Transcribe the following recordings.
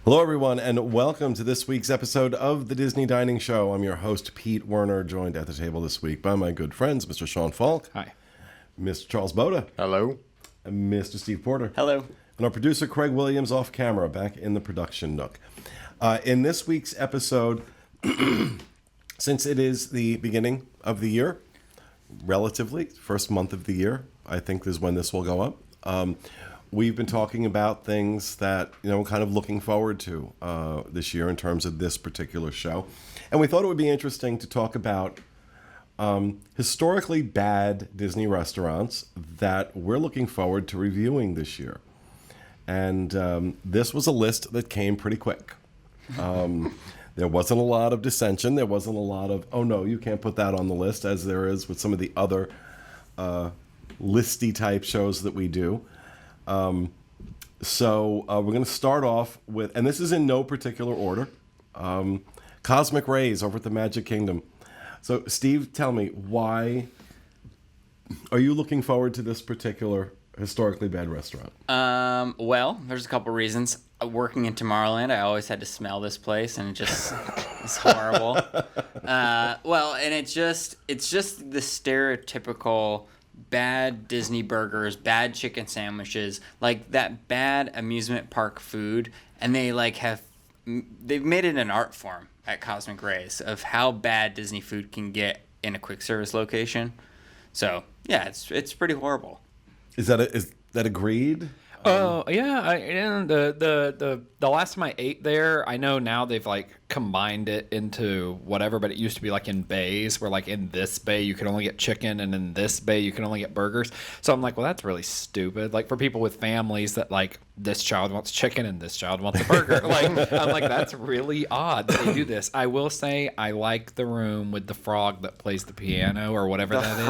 Hello, everyone, and welcome to this week's episode of the Disney Dining Show. I'm your host, Pete Werner, joined at the table this week by my good friends, Mr. Sean Falk. Hi. Mr. Charles Boda. Hello. And Mr. Steve Porter. Hello. And our producer, Craig Williams, off camera, back in the production nook. In this week's episode, since it is the beginning of the year, relatively, first month of the year, I think is when this will go up. We've been talking about things that, kind of looking forward to this year in terms of this particular show. And we thought it would be interesting to talk about historically bad Disney restaurants that we're looking forward to reviewing this year. And this was a list that came pretty quick. There wasn't a lot of dissension. There wasn't a lot of, oh no, you can't put that on the list, as there is with some of the other listy type shows that we do. So we're going to start off with, and this is in no particular order, Cosmic Rays over at the Magic Kingdom. So Steve, tell me, why are you looking forward to this particular historically bad restaurant? Well, there's a couple reasons. Working in Tomorrowland, I always had to smell this place, and it just it's horrible. And it's just the stereotypical bad Disney burgers, bad chicken sandwiches, like that bad amusement park food, and they've made it an art form at Cosmic Rays of how bad Disney food can get in a quick service location. So yeah, it's pretty horrible. Is that agreed? Oh yeah, and the last time I ate there, I know now they've combined it into whatever, but it used to be in bays where in this bay you could only get chicken and in this bay you can only get burgers. So I'm like, well, that's really stupid. For people with families that this child wants chicken and this child wants a burger. I'm like, that's really odd that they do this. I will say I like the room with the frog that plays the piano or whatever that is.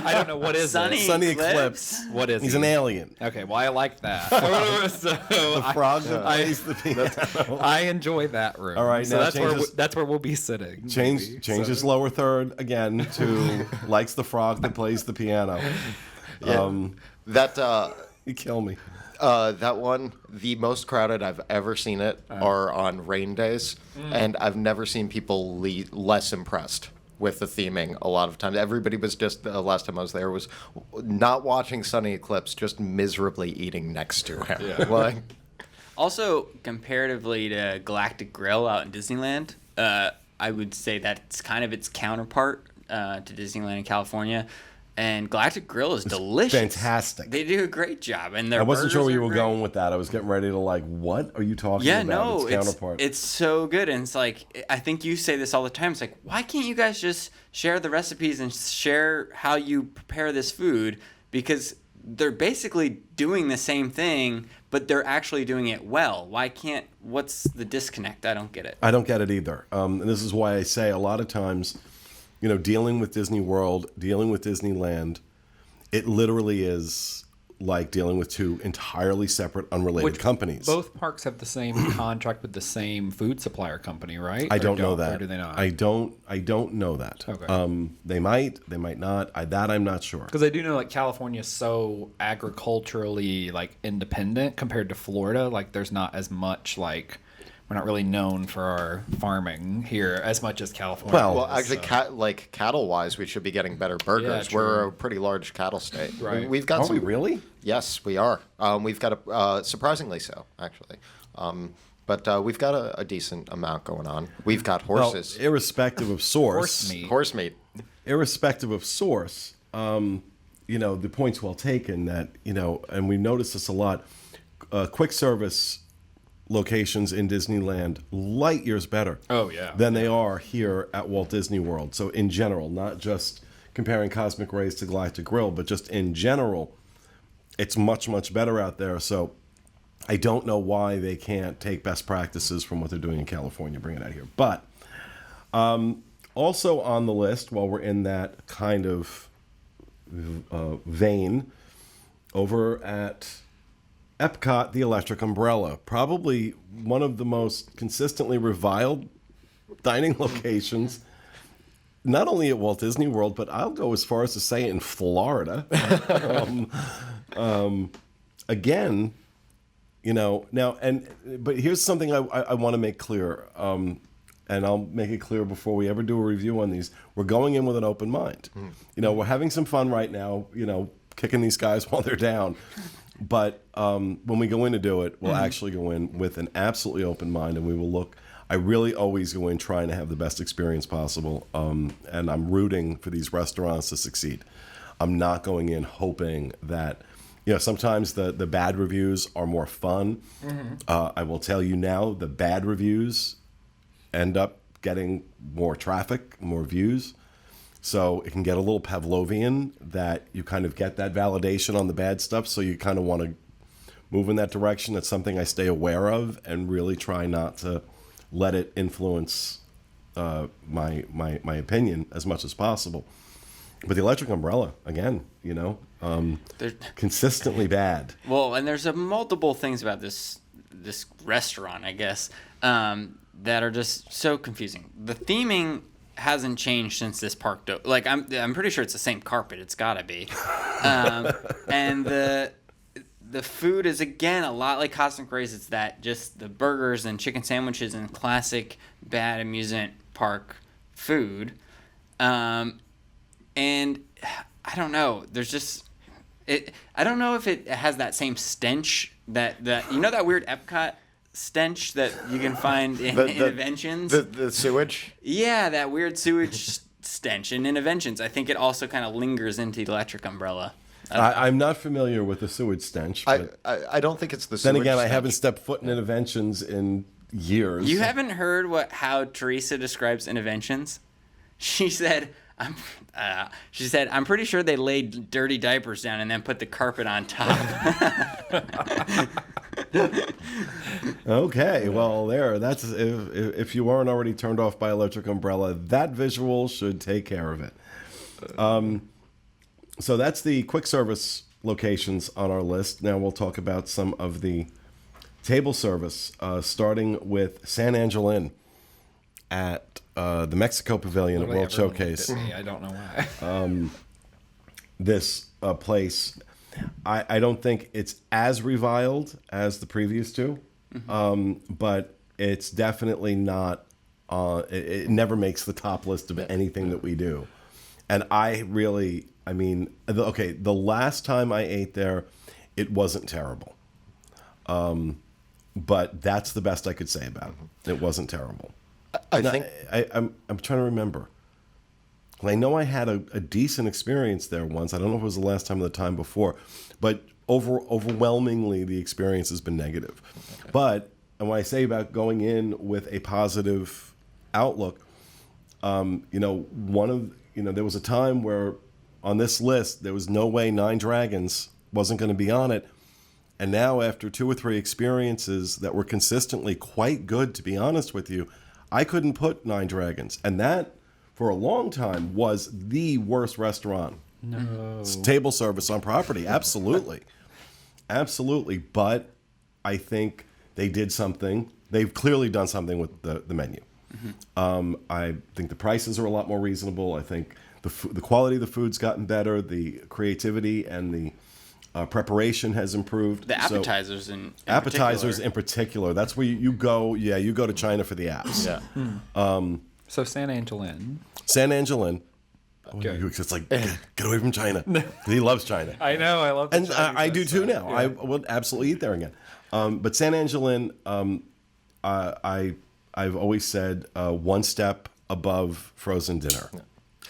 I don't know what is Sunny it. Sunny Eclipse. What is He's he? an alien. Okay, well I like that. The frog that plays the piano. I enjoy that room. All right, so now that's where we'll be sitting. Changes lower third again to likes the frog that plays the piano. Yeah. You kill me. That one, the most crowded I've ever seen it are on rain days, and I've never seen people less impressed with the theming. A lot of times, everybody was just last time I was there was not watching Sunny Eclipse, just miserably eating next to him. Yeah. Also, comparatively to Galactic Grill out in Disneyland, I would say that's kind of its counterpart to Disneyland in California. And Galactic Grill is delicious. Fantastic. They do a great job. And their I wasn't sure where you were great. going with that. I was getting ready to what are you talking about? No, its counterpart. It's so good. And it's I think you say this all the time. It's why can't you guys just share the recipes and share how you prepare this food? Because they're basically doing the same thing, but they're actually doing it well. What's the disconnect? I don't get it. I don't get it either. And this is why I say a lot of times, dealing with Disney World, dealing with Disneyland, it literally is like dealing with two entirely separate, unrelated companies. Both parks have the same contract with the same food supplier company, right? I don't know that. Or do they not? I don't know that. Okay. They might not. I'm not sure. Because I do know California is so agriculturally independent compared to Florida. There's not as much we're not really known for our farming here as much as California. Well, actually, cattle-wise, we should be getting better burgers. Yeah, We're a pretty large cattle state. Right. We've got Are we really? Yes, we are. We've got surprisingly so, actually. But we've got a decent amount going on. We've got horses. Well, irrespective of source. Horse meat. Irrespective of source, the point's well taken that, and we notice this a lot, quick service locations in Disneyland light years better than they are here at Walt Disney World. So in general, not just comparing Cosmic Rays to Galactic Grill, but just in general, it's much, much better out there. So I don't know why they can't take best practices from what they're doing in California, bring it out here. But also on the list, while we're in that kind of vein, over at Epcot, the Electric Umbrella, probably one of the most consistently reviled dining locations, not only at Walt Disney World, but I'll go as far as to say in Florida. Again, Now, but here's something I want to make clear, and I'll make it clear before we ever do a review on these. We're going in with an open mind. We're having some fun right now, kicking these guys while they're down. But when we go in to do it, we'll actually go in with an absolutely open mind, and we will look. I really always go in trying to have the best experience possible, and I'm rooting for these restaurants to succeed. I'm not going in hoping that, sometimes the bad reviews are more fun. I will tell you now, the bad reviews end up getting more traffic, more views. So it can get a little Pavlovian that you kind of get that validation on the bad stuff. So you kind of want to move in that direction. It's something I stay aware of and really try not to let it influence my opinion as much as possible. But the Electric Umbrella, again, consistently bad. Well, and there's multiple things about this restaurant, I guess, that are just so confusing. The theming hasn't changed since this park. I'm pretty sure it's the same carpet. It's gotta be. And the food is again a lot like Cosmic Rays. It's that just the burgers and chicken sandwiches and classic bad amusement park food. And I don't know. There's just I don't know if it has that same stench that that weird Epcot stench that you can find in Interventions. The sewage? Yeah, that weird sewage stench in Interventions. I think it also kind of lingers into the Electric Umbrella. I'm not familiar with the sewage stench. But I don't think it's the sewage then again, stench. I haven't stepped foot in Interventions in years. You haven't heard how Teresa describes Interventions? She said, I'm pretty sure they laid dirty diapers down and then put the carpet on top. Okay, well, that's if you weren't already turned off by Electric Umbrella, that visual should take care of it. So that's the quick service locations on our list. Now we'll talk about some of the table service, starting with San Angel Inn at the Mexico Pavilion at World Showcase. I don't know why. This place, I don't think it's as reviled as the previous two, but it's definitely not. It never makes the top list of anything that we do. And the last time I ate there, it wasn't terrible. But that's the best I could say about it. It wasn't terrible. I'm trying to remember. I know I had a decent experience there once. I don't know if it was the last time or the time before, but overwhelmingly the experience has been negative. Okay. But when I say about going in with a positive outlook, there was a time where on this list there was no way Nine Dragons wasn't going to be on it. And now after 2 or 3 experiences that were consistently quite good, to be honest with you, I couldn't put Nine Dragons. And that, for a long time, was the worst restaurant. No. Table service on property. Absolutely. Absolutely. But I think they did something. They've clearly done something with the menu. I think the prices are a lot more reasonable. I think the quality of the food's gotten better. The creativity and the preparation has improved. The appetizers in particular. That's where you go. Yeah, you go to China for the apps. Yeah. So San Angel Inn. San Angel Inn. Okay. It's like, get away from China. He loves China. I know. I love. And I do too now. Yeah. I would absolutely eat there again. But San Angel Inn, I've always said one step above frozen dinner.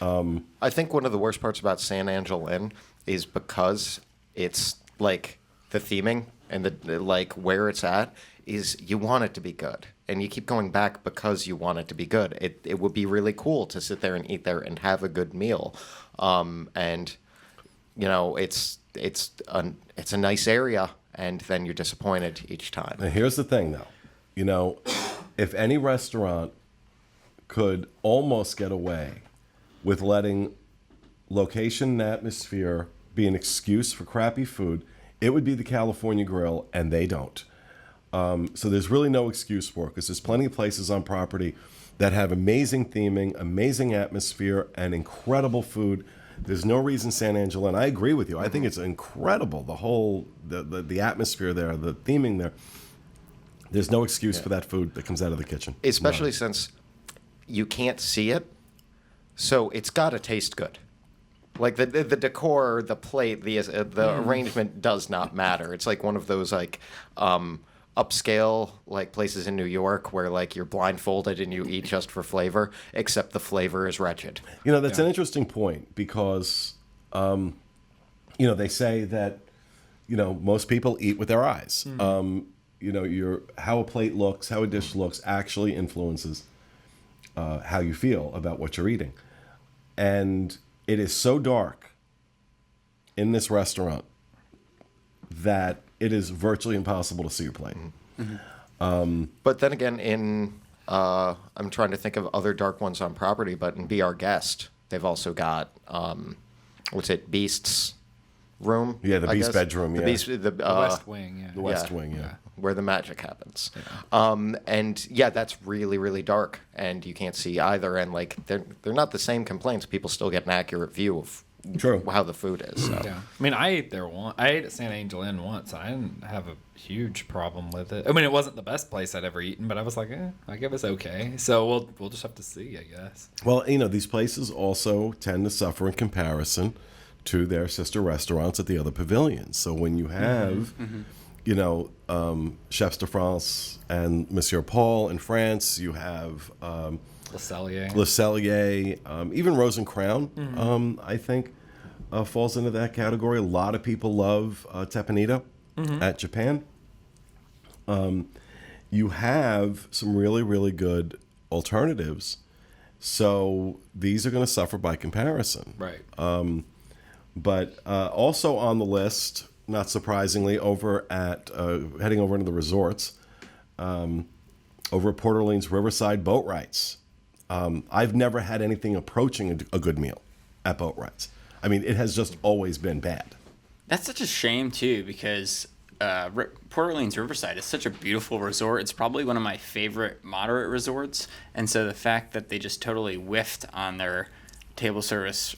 I think one of the worst parts about San Angel Inn is because it's like the theming and the where it's at is you want it to be good, and you keep going back because you want it to be good. It would be really cool to sit there and eat there and have a good meal, and it's a nice area, and then you're disappointed each time. And here's the thing, though, if any restaurant could almost get away with letting location and atmosphere be an excuse for crappy food, it would be the California Grill, and they don't. So there's really no excuse for it, because there's plenty of places on property that have amazing theming, amazing atmosphere, and incredible food There's no reason San Angelo, and I agree with you. I think it's incredible, the whole, the atmosphere there, the theming there. There's no excuse for that food that comes out of the kitchen. Especially since you can't see it, so it's got to taste good. Like the decor, the plate, the arrangement does not matter. It's like one of those like upscale like places in New York where like you're blindfolded and you eat just for flavor, except the flavor is wretched. You know, that's an interesting point because, you know, they say that, you know, most people eat with their eyes. You know, how a plate looks, how a dish looks actually influences how you feel about what you're eating. And it is so dark in this restaurant that it is virtually impossible to see your plate. But then again, I'm trying to think of other dark ones on property, but in Be Our Guest, they've also got, what's it, Beast's room? Yeah, the I Beast guess? bedroom, The yeah. Beast, The West Wing, yeah. The West Wing, yeah. Where the magic happens. And yeah, that's really, really dark, and you can't see either. And like, they're not the same complaints. People still get an accurate view of how the food is. So. Yeah. I mean, I ate there once. I ate at San Angel Inn once. I didn't have a huge problem with it. I mean, it wasn't the best place I'd ever eaten, but I was like, like it was okay. So we'll just have to see, I guess. Well, you know, these places also tend to suffer in comparison to their sister restaurants at the other pavilions. So when you have, you know, Chefs de France and Monsieur Paul in France, you have Le Cellier. Le Cellier, even Rose and Crown, I think, falls into that category. A lot of people love Tepanito at Japan. You have some really, really good alternatives. So these are going to suffer by comparison. Right. But also on the list, not surprisingly, over at heading over into the resorts, over at Port Orleans Riverside Boat Rides. I've never had anything approaching a good meal at Boat Rides. I mean, it has just always been bad. That's such a shame too, because Port Orleans Riverside is such a beautiful resort. It's probably one of my favorite moderate resorts, and so the fact that they just totally whiffed on their table service.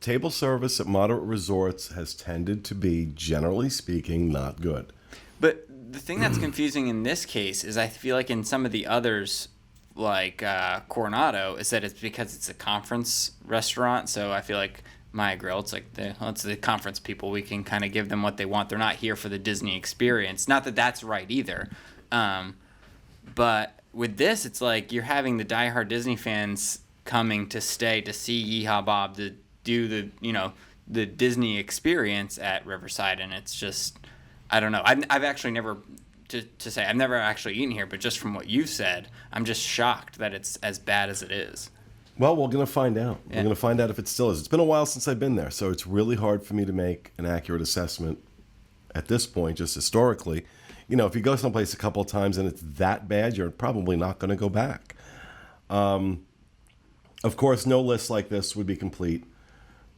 Table service at moderate resorts has tended to be, generally speaking, not good. But the thing that's confusing in this case is I feel like in some of the others, like Coronado, is that it's because it's a conference restaurant. So I feel like Maya Grill, it's like it's the conference people. We can kind of give them what they want. They're not here for the Disney experience. Not that that's right either. But with this, it's like you're having the diehard Disney fans coming to stay to see Yeehaw Bob, to do the Disney experience at Riverside, and it's just, I don't know. I've actually never, to say, I've never actually eaten here, but just from what you've said, I'm just shocked that it's as bad as it is. Well, we're going to find out. Yeah. We're going to find out if it still is. It's been a while since I've been there, so it's really hard for me to make an accurate assessment at this point, just historically. You know, if you go someplace a couple of times and it's that bad, you're probably not going to go back. Of course, no list like this would be complete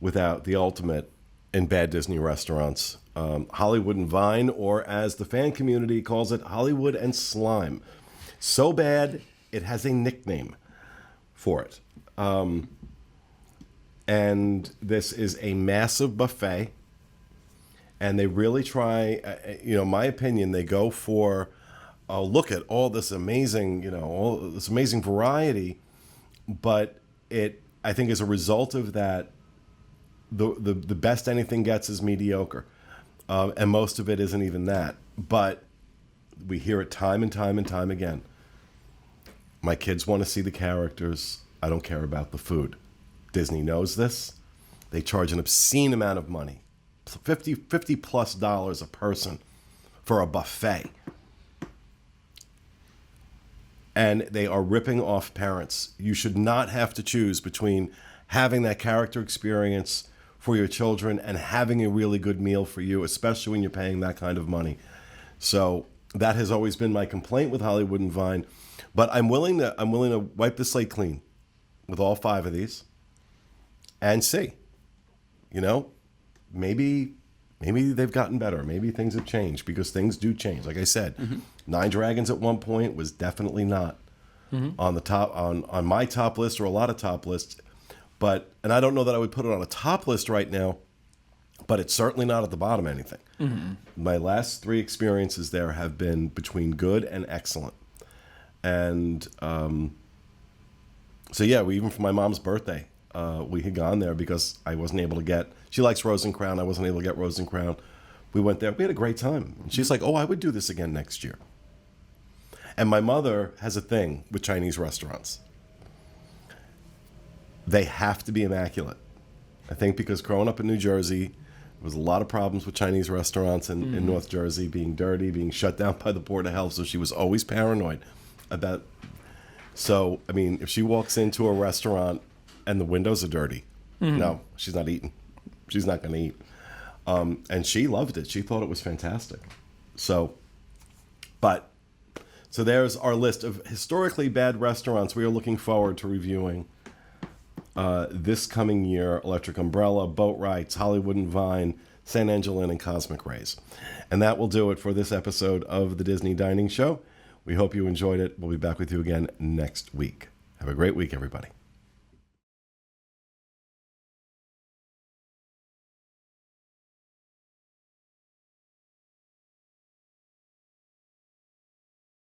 without the ultimate in bad Disney restaurants, Hollywood and Vine, or as the fan community calls it, Hollywood and Slime. So bad, it has a nickname for it. And this is a massive buffet, and they really try, my opinion, they go for, look at all this amazing, all this amazing variety, but I think as a result of that, the best anything gets is mediocre, and most of it isn't even that. But we hear it time and time and time again. My kids want to see the characters. I don't care about the food. Disney knows this. They charge an obscene amount of money, $50 plus a person for a buffet. And they are ripping off parents. You should not have to choose between having that character experience for your children and having a really good meal for you, especially when you're paying that kind of money. So that has always been my complaint with Hollywood and Vine. But I'm willing to wipe the slate clean with all 5 of these and see. Maybe they've gotten better. Maybe things have changed, because things do change. Like I said, Nine Dragons at one point was definitely not on the top on my top list or a lot of top lists. and I don't know that I would put it on a top list right now, but it's certainly not at the bottom of anything. My last 3 experiences there have been between good and excellent. And so, yeah, even for my mom's birthday, we had gone there because I wasn't able to get, she likes Rosencrown. I wasn't able to get Rosencrown. We went there. We had a great time. And she's like, oh, I would do this again next year. And my mother has a thing with Chinese restaurants. They have to be immaculate. I think because growing up in New Jersey, there was a lot of problems with Chinese restaurants in North Jersey, being dirty, being shut down by the Board of Health. So she was always paranoid about. So, I mean, if she walks into a restaurant and the windows are dirty, no, she's not eating. She's not going to eat. And she loved it. She thought it was fantastic. So there's our list of historically bad restaurants we are looking forward to reviewing this coming year: Electric Umbrella, Boat Rights, Hollywood and Vine, San Angelo Inn, and Cosmic Rays. And that will do it for this episode of the Disney Dining Show. We hope you enjoyed it. We'll be back with you again next week. Have a great week, everybody.